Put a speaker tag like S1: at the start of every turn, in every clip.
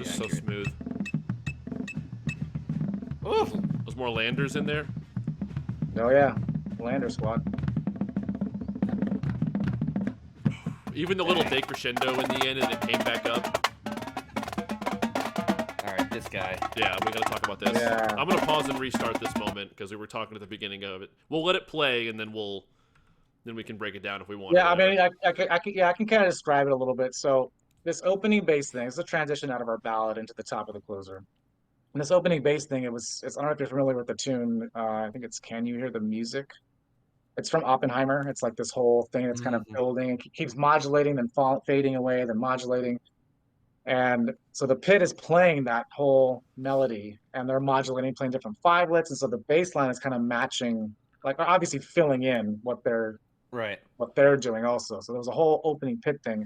S1: Just
S2: accurate.
S1: so smooth. Oh, there's more landers in there.
S3: Oh yeah, Lander squad.
S1: Even the little decrescendo in the end, and it came back up.
S2: All right, this guy.
S1: Yeah, we gotta talk about this.
S3: Yeah.
S1: I'm gonna pause and restart this moment because we were talking at the beginning of it. We'll let it play, and then we can break it down if we want.
S3: Yeah, I mean, I can kind of describe it a little bit. So this opening bass thing is a transition out of our ballad into the top of the closer. And this opening bass thing, it's I don't know if you're familiar with the tune. I think it's "Can You Hear the Music?" It's from Oppenheimer. It's like this whole thing that's kind of building. It keeps modulating, then fading away, then modulating. And so the pit is playing that whole melody, and they're modulating, playing different fivelets, and so the bass line is kind of matching, like obviously filling in what they're doing also. So there was a whole opening pit thing,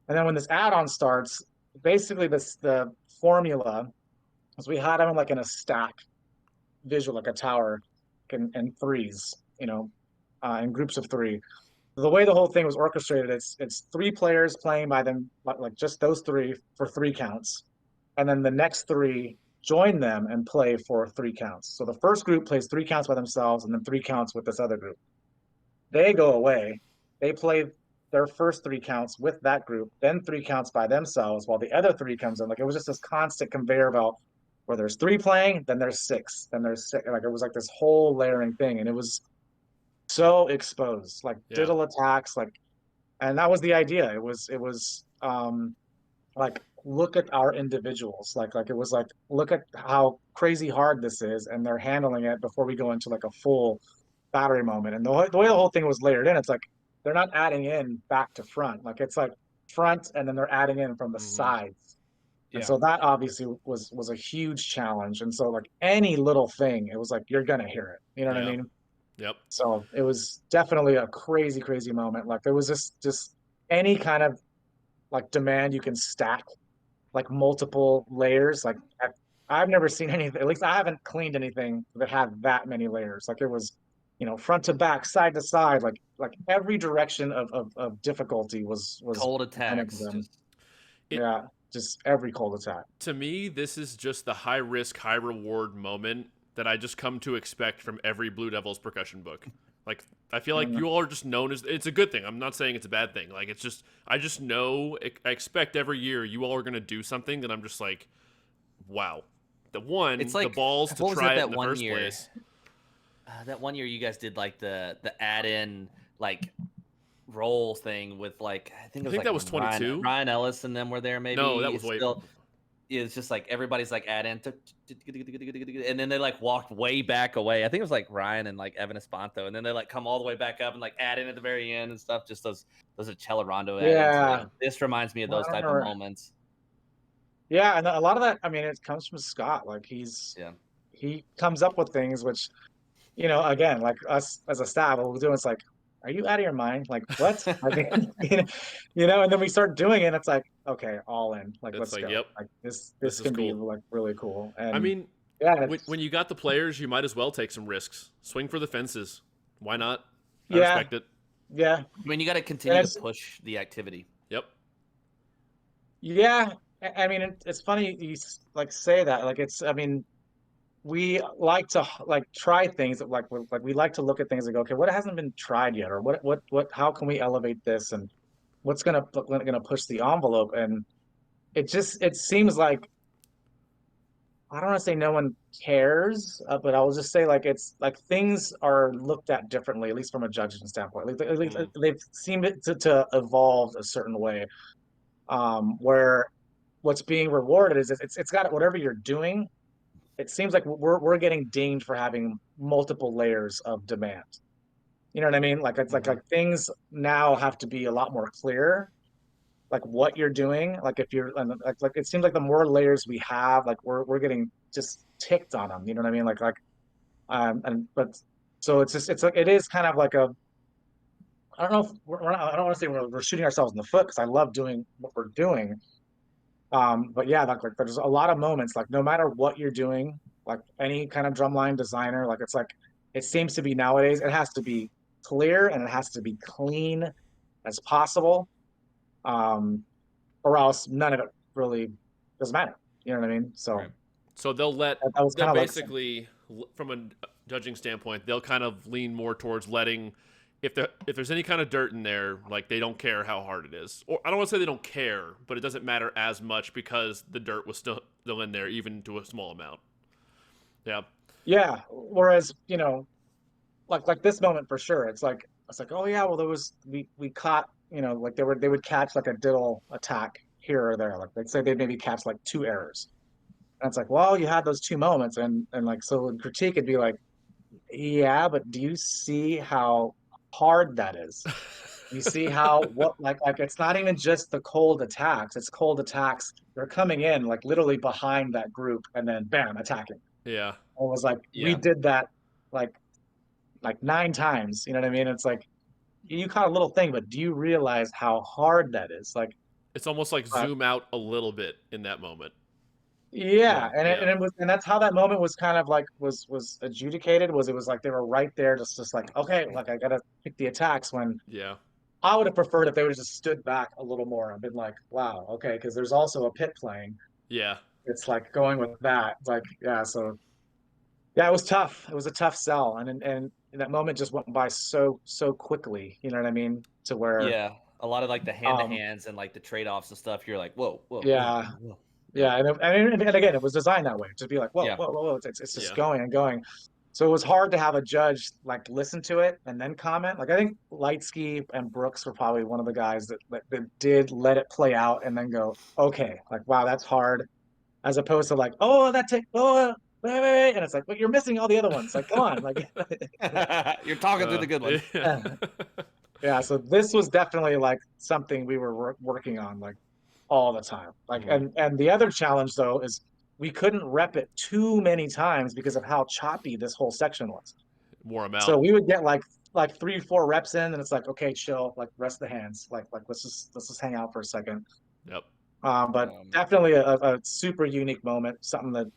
S3: and then when this add-on starts, basically the formula is we had them like in a stack visual, like a tower, in threes, in groups of three. The way the whole thing was orchestrated, it's three players playing by them, like just those three for three counts, and then the next three join them and play for three counts. So the first group plays three counts by themselves, and then three counts with this other group. They go away, they play their first three counts with that group, then three counts by themselves, while the other three comes in. Like it was just this constant conveyor belt where there's three playing, then there's six, then there's six. Like it was like this whole layering thing, and it was so exposed, like diddle attacks, like, and that was the idea. It was like, look at our individuals, like it was like, look at how crazy hard this is, and they're handling it before we go into like a full battery moment. And the way the whole thing was layered in, it's like they're not adding in back to front, like it's like front and then they're adding in from the sides. And so that obviously was a huge challenge. And so like any little thing, it was like you're gonna hear it, you know what I mean?
S1: Yep.
S3: So it was definitely a crazy, crazy moment. Like there was just any kind of like demand you can stack, like multiple layers. Like I've never seen anything, at least I haven't cleaned anything that had that many layers. Like it was, front to back, side to side, like every direction of difficulty was
S2: cold attacks.
S3: Just every cold attack.
S1: To me, this is just the high risk, high reward moment that I just come to expect from every Blue Devils percussion book. Like, I feel like you all are just known as, it's a good thing. I'm not saying it's a bad thing. Like, it's just, I just know, I expect every year you all are going to do something that I'm just like, wow. It's like, the balls to try it in the first place.
S2: That one year you guys did like the add-in like roll thing with like I think
S1: that was 22.
S2: Ryan Ellis and them were there maybe.
S1: No, that was way.
S2: It's just like everybody's like add in, and then they like walked way back away. I think it was like Ryan and like Evan Espanto, and then they like come all the way back up and like add in at the very end and stuff. Just those Accelerando add-ins.
S3: Yeah,
S2: this reminds me of those type of moments.
S3: Yeah, and a lot of that, I mean, it comes from Scott. Like he comes up with things which, again, like us as a staff, what we're doing, it's like, are you out of your mind? Like what? And then we start doing it. And it's like, okay, all in. Like let's go.
S1: Yep.
S3: Like this can be like really cool. And
S1: I mean,
S3: yeah,
S1: when you got the players, you might as well take some risks. Swing for the fences. Why not? I respect it.
S3: Yeah.
S2: I mean, you got to continue to push the activity.
S1: Yep.
S3: Yeah. I mean, it's funny you like say that. Like I mean, we like to like try things that like we like to look at things and go, okay, what hasn't been tried yet, or what how can we elevate this, and what's gonna push the envelope. And it seems like, I don't want to say no one cares, but I will just say like it's like things are looked at differently, at least from a judging standpoint. Like they've seemed to evolve a certain way, where what's being rewarded is it's got whatever you're doing. It seems like we're getting dinged for having multiple layers of demand. You know what I mean? Like it's like things now have to be a lot more clear, like what you're doing. Like if you're like it seems like the more layers we have, like we're getting just ticked on them. You know what I mean? But so it is kind of like a, I don't know if I don't want to say we're shooting ourselves in the foot, because I love doing what we're doing. But yeah, like there's a lot of moments, like no matter what you're doing, like any kind of drumline designer, like it's like, it seems to be nowadays, it has to be clear and it has to be clean as possible. Or else none of it really doesn't matter. You know what I mean? So
S2: Right.
S1: So they'll
S3: that was
S1: they'll
S3: kind of like
S1: basically, from a judging standpoint, they'll kind of lean more towards letting, if there's any kind of dirt in there, like they don't care how hard it is. Or I don't want to say they don't care, but it doesn't matter as much because the dirt was still in there, even to a small amount. Yeah.
S3: yeah. Whereas like this moment for sure, it's like oh yeah, well there was we caught like they would catch like a diddle attack here or there. Like they'd say they'd maybe catch like 2 errors. And it's like, well, you had those 2 moments, and like so in critique it'd be like, yeah, but do you see how hard that is? You see how what like it's not even just the cold attacks, it's cold attacks. They're coming in like literally behind that group and then bam, attacking.
S1: Yeah.
S3: And it was like we
S2: Yeah.
S3: did that like 9 times. You know what I mean? It's like you caught a little thing, but do you realize how hard that is? Like,
S1: It's almost like
S3: uh,
S1: zoom out a little bit in that moment.
S3: yeah, and
S1: Yeah.
S3: it was, and that's how that moment was kind of like was adjudicated. Was it was like they were right there, just like okay, like I gotta pick the attacks. When
S1: Yeah.
S3: I would have preferred if they would have just stood back a little more and been like, wow, okay, because there's also a pit playing.
S1: Yeah.
S3: It's like going with that. It's like yeah, so yeah, it was tough. It was a tough sell, and that moment just went by so quickly. You know what I mean? To where
S2: Yeah. A lot of like the hand to
S3: um
S2: hands and like the trade offs and stuff. You're like, whoa, whoa, whoa,
S3: yeah.
S2: whoa, whoa.
S3: Yeah, and again, it was designed that way to be like, whoa,
S2: Yeah.
S3: whoa, whoa, whoa. It's just
S1: Yeah.
S3: going and going. So it was hard to have a judge like listen to it and then comment. Like I think Lightsky and Brooks were probably one of the guys that did let it play out and then go, okay, like wow, that's hard, as opposed to like, oh, that take, oh, wait, and it's like, but you're missing all the other ones. Like, come on, like,
S2: You're talking through the good ones.
S1: Yeah.
S3: yeah. So this was definitely like something we were working on, like all the time. Like,
S1: Mhm.
S3: and the other challenge though is we couldn't rep it too many times because of how choppy this whole section was.
S1: More
S3: So
S1: amount.
S3: we would get like 3 4 reps in, and it's like, okay, chill, like rest the hands, like let's just hang out for a second.
S1: Yep.
S3: But
S2: Um,
S3: definitely a super unique moment, something that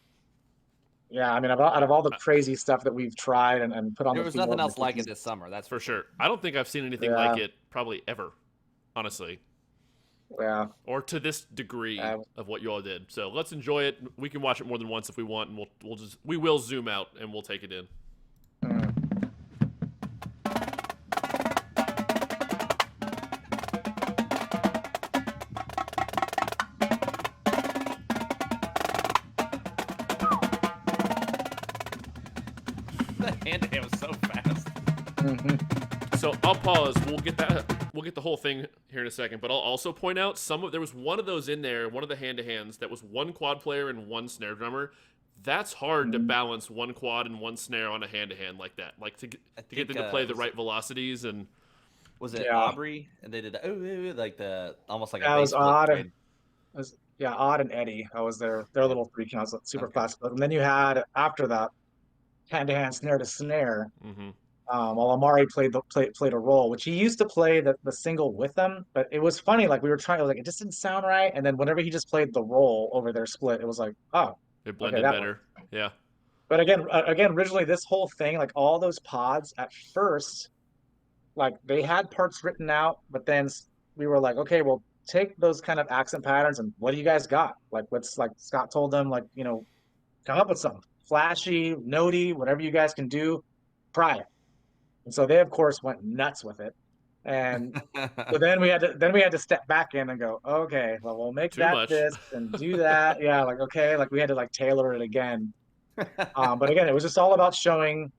S3: yeah, I mean, out of all the crazy stuff that we've tried and put on
S2: There
S3: the
S2: was
S3: field,
S2: nothing
S3: like,
S2: else like it this summer. That's
S1: For sure. I don't think I've seen anything
S3: Yeah.
S1: like it probably ever, honestly,
S3: yeah,
S1: or to this degree
S3: Uh,
S1: of what you all did. So let's enjoy it. We can watch it more than once if we want, and we will zoom out and we'll take it in.
S3: mm.
S2: the hand to hand was so fast.
S3: Mhm.
S1: So I'll pause. We'll get the whole thing here in a second, but I'll also point out there was one of those in there, one of the hand-to-hands that was one quad player and one snare drummer. That's hard to
S3: Mhm.
S1: balance one quad and one snare on a hand-to-hand like that. Like to get them to play the right velocities and
S2: Was it
S3: Yeah.
S2: Aubrey? And they did like the almost like a
S3: That
S2: bass
S3: was
S2: split
S3: odd.
S2: trade.
S3: It was, yeah, Odd and Eddie. I was their little three counts, super
S2: Okay.
S3: fast. And then you had after that hand to hand, snare to snare.
S1: mhm.
S3: While Amari played a role, which he used to play the single with them, but it was funny. Like we were trying, like it just didn't sound right. And then whenever he just played the role over their split, it was like, oh,
S1: It
S3: okay,
S1: blended
S3: that
S1: better. Yeah.
S3: But again, originally this whole thing, like all those pods at first, like they had parts written out, but then we were like, okay, well, take those kind of accent patterns and what do you guys got? Like, what's like Scott told them, like, come up with something flashy, notey, whatever you guys can do, try it. And so they, of course, went nuts with it. And so then we had to step back in and go, okay, well, we'll make
S1: Too
S3: that
S1: much.
S3: this and do that. Yeah, like okay, like we had to like tailor it again. But again, it was just all about showing,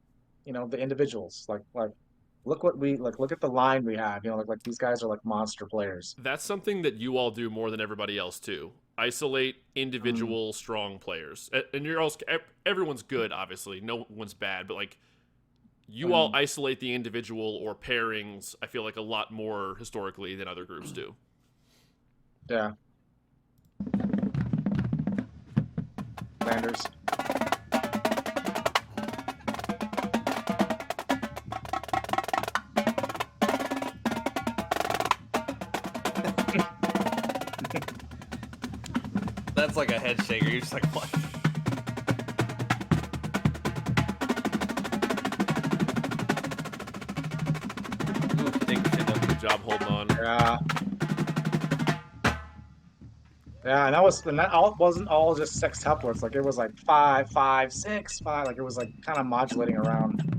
S3: the individuals. Like look what we like. Look at the line we have. Like these guys are like monster players.
S1: That's something that you all do more than everybody else too. Isolate individual
S3: Mm-hmm.
S1: strong players, and you're also everyone's good. Obviously, no one's bad, but like you all isolate the individual or pairings. I feel like a lot more historically than other groups do.
S3: Yeah. Landers.
S2: That's like a head shaker. You're just like, what?
S1: Ooh, big good job holding on.
S3: Yeah. Yeah, and that all wasn't all just sextuplets. Like it was like 5, 5, 6, 5. Like it was like kind of modulating around.